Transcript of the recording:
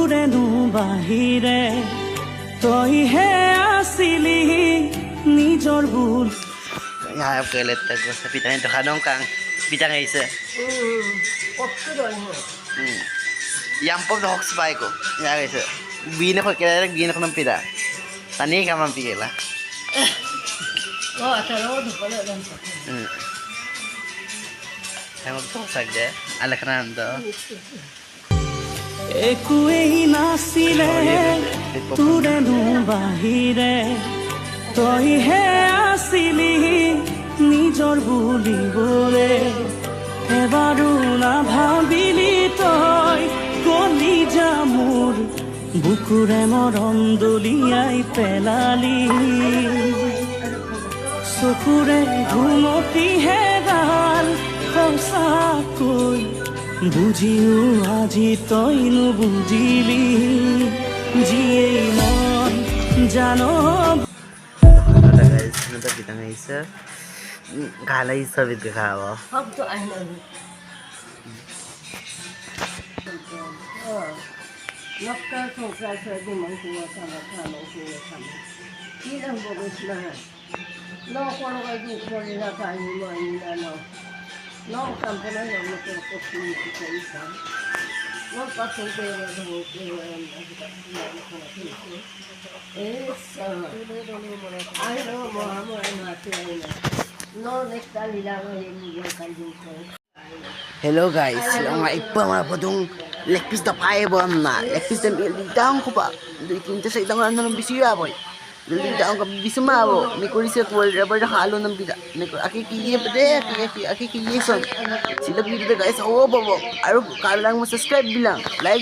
তোৰেনো বাহিৰে তইহে আছিলি নিজৰ ভুল Ngayap ke letak ko sa pitang ito kanong kang pitang isa. Yang pop na hoks pa ko. Ya guys. Bina ko kaya bina ko ng pita. Tani ka man pila. Oh, atalo do pala lang. Ay magtusag de. Ala ka na ando. একোৱেই নাছিলে তোৰেনো বাহিৰে তইহে আছিলি নিজৰ বুলিবলে এবাৰো নাভাবিলি তই কলিজা মোৰ বুকুৰে মৰম দলিয়াই পেলালি চকুৰে ঘুমতি হেৰাল সঁচাকৈ বুঝিও আজি তই নুবুজিলি যিয়েই মন জানো Ano guys? Ano to pitang isa? Kala isa bit ka kawa. Hab to ay na. Nokta kung sa di man kuha sama sama kuha sama. Ilang bogos na. No kono ka di ko nila kayo mo ano. No kampo na yo mo ko ko sa isa. No pasok ko na do ko ay no mo amo na tiyan. No next time lang yung kanjing ko. Hello guys, sila nga ipa mga padong lekpis na kaya ba na? Lekpis na ilitaon ko pa. Dilikinta sa itang ano ng bisiya boy. Dilitaon ka bisuma bo. May kulisit wall rubber na halo ng bida. Akikiye pa de, akikiye son. Sila bida guys, oo ba bo. Aro, kala lang mo subscribe bilang. Like